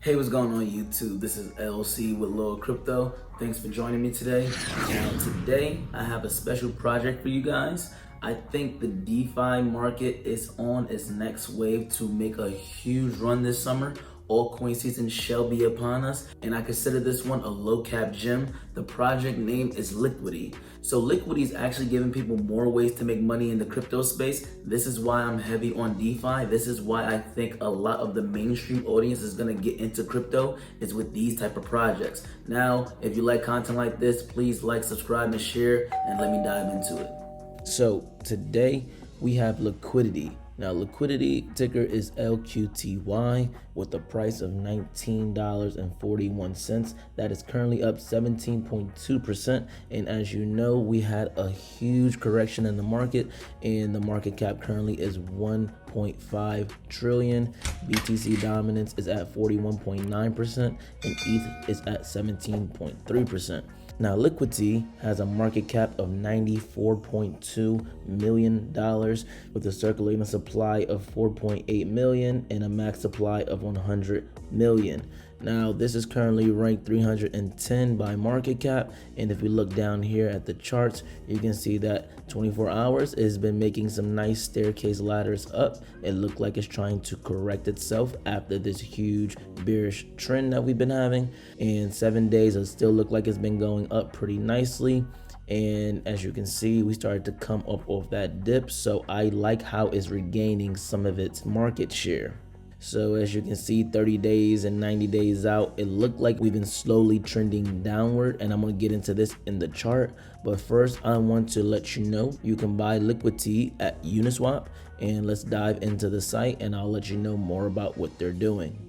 Hey, what's going on YouTube? This is LC with Loyal Crypto. Thanks for joining me today. Now today I have a special project for you guys. I think the DeFi market is on its next wave to make a huge run this summer. Altcoin season shall be upon us, and I consider this one a low cap gem. The project name is Liquity. So Liquity is actually giving people more ways to make money in the crypto space. This is why I'm heavy on DeFi. This is why I think a lot of the mainstream audience is gonna get into crypto is with these type of projects. Now, if you like content like this, please like, subscribe, and share, and let me dive into it. So today we have Liquidity. Now, Liquidity ticker is LQTY with a price of $19.41. That is currently up 17.2%. And as you know, we had a huge correction in the market, and the market cap currently is 1.5 trillion. BTC dominance is at 41.9%, and ETH is at 17.3%. Now, Liquity has a market cap of $94.2 million with a circulating supply of 4.8 million and a max supply of 100 million. Now, this is currently ranked 310 by market cap, and if we look down here at the charts, you can see that 24 hours has been making some nice staircase ladders up. It looked like it's trying to correct itself after this huge bearish trend that we've been having, and 7 days it still look like it's been going up pretty nicely. And as you can see, we started to come up off that dip, so I like how it's regaining some of its market share. So as you can see, 30 days and 90 days out, it looked like we've been slowly trending downward, and I'm going to get into this in the chart. But first, I want to let you know you can buy Liquity at Uniswap, and let's dive into the site and I'll let you know more about what they're doing.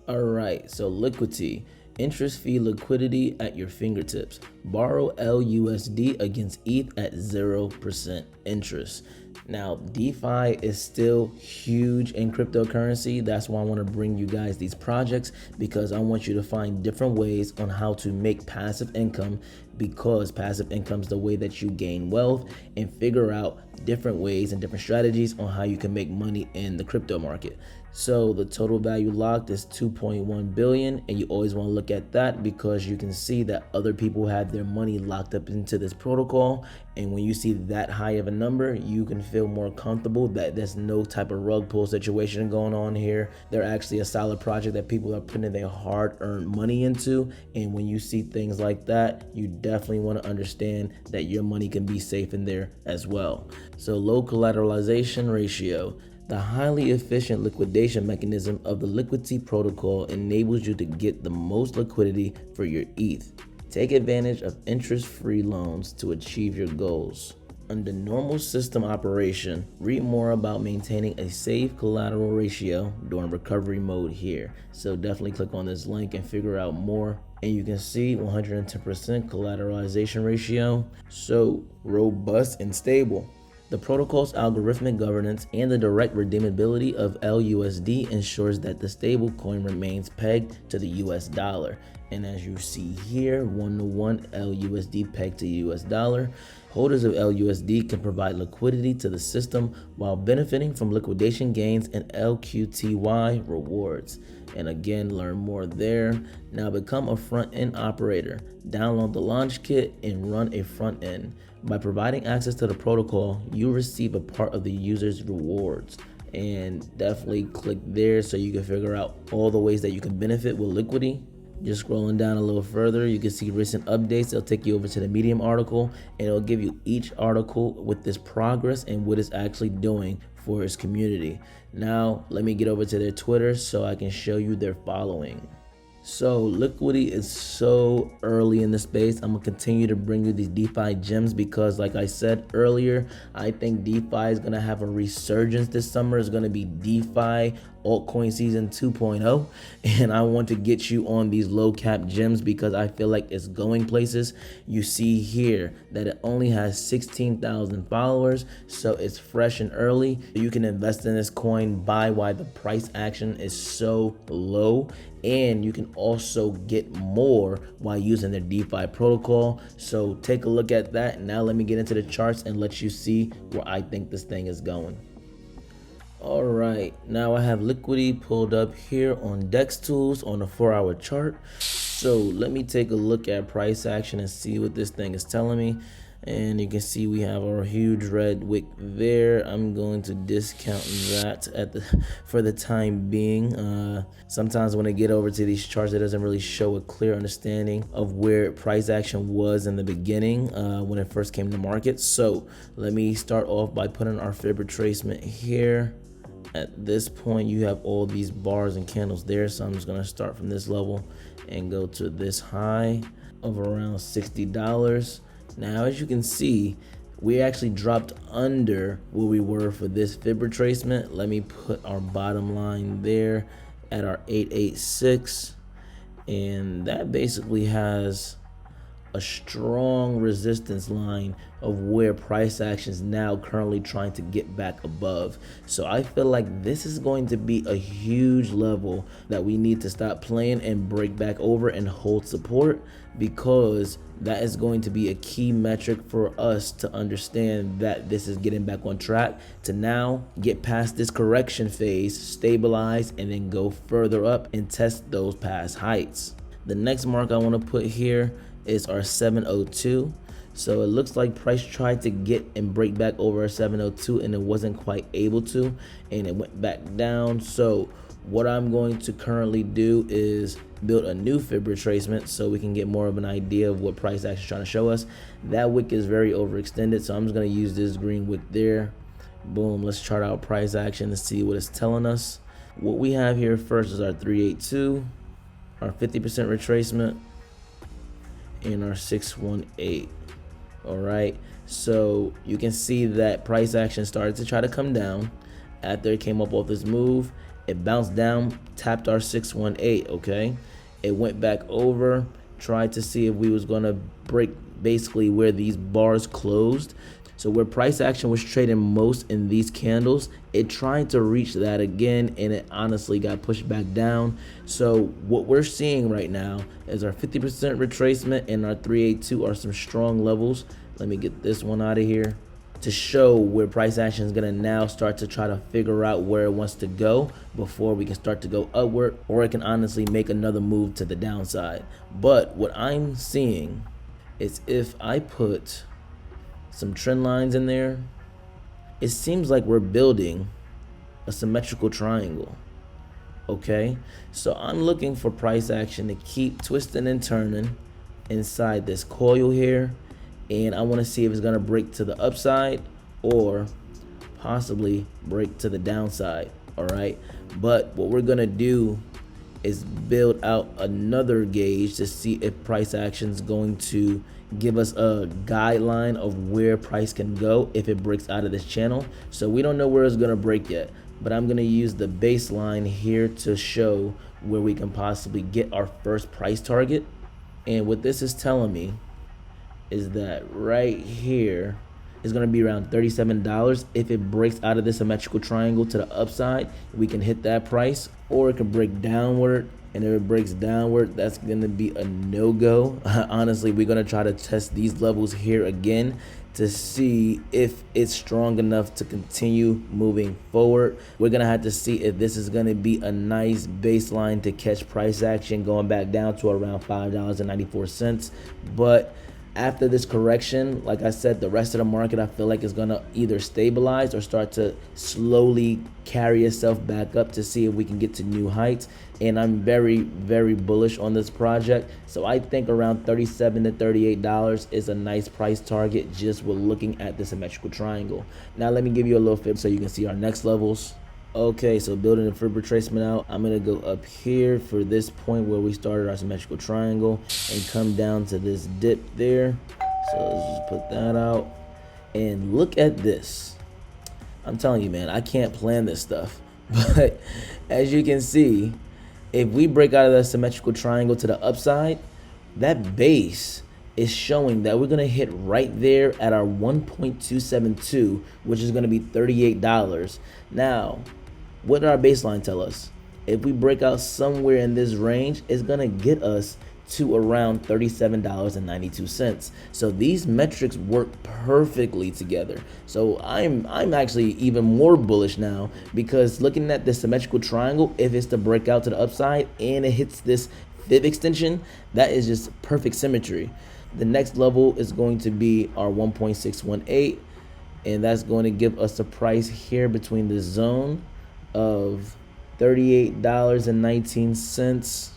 All right, so Liquity. Interest-free liquidity at your fingertips. Borrow LUSD against ETH at 0% interest. Now, DeFi is still huge in cryptocurrency. That's why I want to bring you guys these projects, because I want you to find different ways on how to make passive income, because passive income is the way that you gain wealth, and figure out different ways and different strategies on how you can make money in the crypto market. So the total value locked is 2.1 billion, and you always want to look at that because you can see that other people have their money locked up into this protocol, and when you see that high of a number, you can feel more comfortable that there's no type of rug pull situation going on here. They're actually a solid project that people are putting their hard-earned money into, and when you see things like that, you definitely want to understand that your money can be safe in there as well. So low collateralization ratio. The highly efficient liquidation mechanism of the Liquity protocol enables you to get the most liquidity for your ETH. Take advantage of interest-free loans to achieve your goals. Under normal system operation, read more about maintaining a safe collateral ratio during recovery mode here. So definitely click on this link and figure out more. And you can see 110% collateralization ratio. So robust and stable. The protocol's algorithmic governance and the direct redeemability of LUSD ensures that the stablecoin remains pegged to the US dollar. And as you see here, 1-to-1 LUSD pegged to US dollar. Holders of LUSD can provide liquidity to the system while benefiting from liquidation gains and LQTY rewards. And again, learn more there. Now become a front-end operator. Download the launch kit and run a front end. By providing access to the protocol, you receive a part of the user's rewards. And definitely click there so you can figure out all the ways that you can benefit with Liquity. Just scrolling down a little further, you can see recent updates. It'll take you over to the Medium article, and it'll give you each article with this progress and what it's actually doing for its community. Now, let me get over to their Twitter so I can show you their following. So Liquity is so early in the space. I'm gonna continue to bring you these DeFi gems because, like I said earlier, I think DeFi is gonna have a resurgence this summer. It's gonna be DeFi altcoin season 2.0, and I want to get you on these low cap gems because I feel like it's going places. You see here that it only has 16,000 followers, so it's fresh and early. You can invest in this coin, buy while the price action is so low, and you can also get more while using their DeFi protocol. So take a look at that. Now let me get into the charts and let you see where I think this thing is going. All right, now I have Liquity pulled up here on Dex Tools on a 4-hour chart. So let me take a look at price action and see what this thing is telling me. And you can see we have our huge red wick there. I'm going to discount that for the time being. Sometimes when I get over to these charts, it doesn't really show a clear understanding of where price action was in the beginning when it first came to market. So let me start off by putting our fib retracement here. At this point, you have all these bars and candles there, so I'm just gonna start from this level and go to this high of around $60. Now, as you can see, we actually dropped under where we were for this fib retracement. Let me put our bottom line there at our 886, and that basically has a strong resistance line of where price action is now currently trying to get back above. So I feel like this is going to be a huge level that we need to stop playing and break back over and hold support, because that is going to be a key metric for us to understand that this is getting back on track to now get past this correction phase, stabilize, and then go further up and test those past heights. The next mark I want to put here is our 702. So it looks like price tried to get and break back over our 702 and it wasn't quite able to, and it went back down. So what I'm going to currently do is build a new fib retracement so we can get more of an idea of what price action is trying to show us. That wick is very overextended, so I'm just going to use this green wick there. Boom, let's chart out price action to see what it's telling us. What we have here first is our 382, our 50% retracement, and our 618. All right, so you can see that price action started to try to come down. After it came up off this move, it bounced down, tapped our 618. Okay, it went back over, tried to see if we was gonna break basically where these bars closed. So where price action was trading most in these candles, it tried to reach that again, and it honestly got pushed back down. So what we're seeing right now is our 50% retracement and our 382 are some strong levels. Let me get this one out of here to show where price action is going to now start to try to figure out where it wants to go before we can start to go upward, or it can honestly make another move to the downside. But what I'm seeing is if I put some trend lines in there, it seems like we're building a symmetrical triangle. Okay, so I'm looking for price action to keep twisting and turning inside this coil here, and I want to see if it's going to break to the upside or possibly break to the downside. All right, but what we're going to do is build out another gauge to see if price action is going to give us a guideline of where price can go if it breaks out of this channel. So we don't know where it's going to break yet, but I'm going to use the baseline here to show where we can possibly get our first price target. And what this is telling me is that right here is going to be around $37. If it breaks out of this symmetrical triangle to the upside, we can hit that price, or it can break downward. And if it breaks downward, that's going to be a no-go. Honestly, we're going to try to test these levels here again to see if it's strong enough to continue moving forward. We're going to have to see if this is going to be a nice baseline to catch price action going back down to around $5.94. But after this correction, like I said, the rest of the market I feel like is gonna either stabilize or start to slowly carry itself back up to see if we can get to new heights. And I'm very, very bullish on this project. So I think around $37 to $38 is a nice price target just with looking at the symmetrical triangle. Now let me give you a little fib so you can see our next levels. Okay, so building the fib retracement out, I'm gonna go up here for this point where we started our symmetrical triangle and come down to this dip there. So let's just put that out and look at this. I'm telling you, man, I can't plan this stuff, but as you can see, if we break out of the symmetrical triangle to the upside, that base is showing that we're gonna hit right there at our 1.272, which is gonna be $38. Now, what did our baseline tell us? If we break out somewhere in this range, it's gonna get us to around $37.92. So these metrics work perfectly together. So I'm actually even more bullish now, because looking at the symmetrical triangle, if it's to break out to the upside and it hits this fib extension, that is just perfect symmetry. The next level is going to be our 1.618, and that's going to give us a price here between the zone of $38.19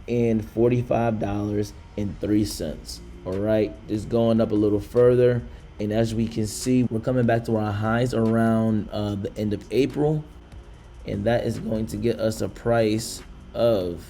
and $45.03. All right, it's going up a little further, and as we can see, we're coming back to our highs around the end of April, and that is going to get us a price of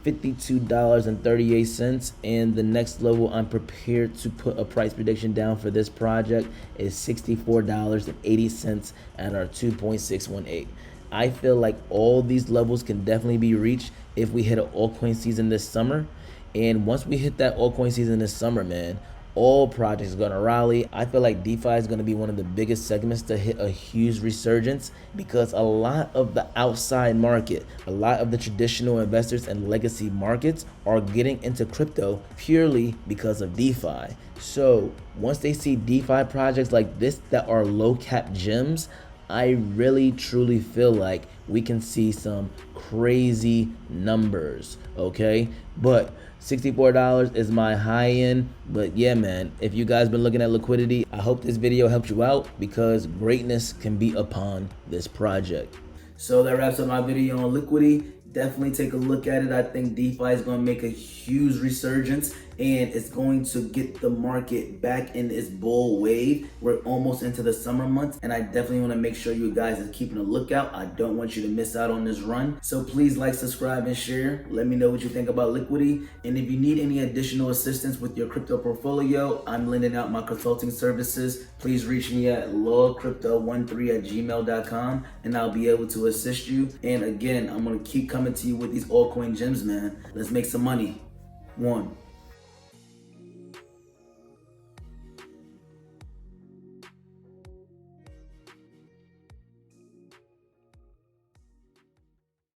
$52.38. And the next level I'm prepared to put a price prediction down for this project is $64.80 at our 2.618. I feel like all these levels can definitely be reached if we hit an altcoin season this summer. And once we hit that altcoin season this summer, man, all projects are going to rally. I feel like DeFi is going to be one of the biggest segments to hit a huge resurgence, because a lot of the outside market, a lot of the traditional investors and legacy markets are getting into crypto purely because of DeFi. So once they see DeFi projects like this that are low cap gems, I really truly feel like we can see some crazy numbers, okay? But $64 is my high end. But yeah, man, if you guys been looking at liquidity, I hope this video helped you out, because greatness can be upon this project. So that wraps up my video on Liquity. Definitely take a look at it. I think DeFi is going to make a huge resurgence, and it's going to get the market back in its bull wave. We're almost into the summer months, and I definitely want to make sure you guys are keeping a lookout. I don't want you to miss out on this run. So please like, subscribe, and share. Let me know what you think about Liquity. And if you need any additional assistance with your crypto portfolio, I'm lending out my consulting services. Please reach me at lawcrypto13@gmail.com, and I'll be able to assist you. And again, I'm going to keep coming to you with these altcoin gems, man. Let's make some money. One.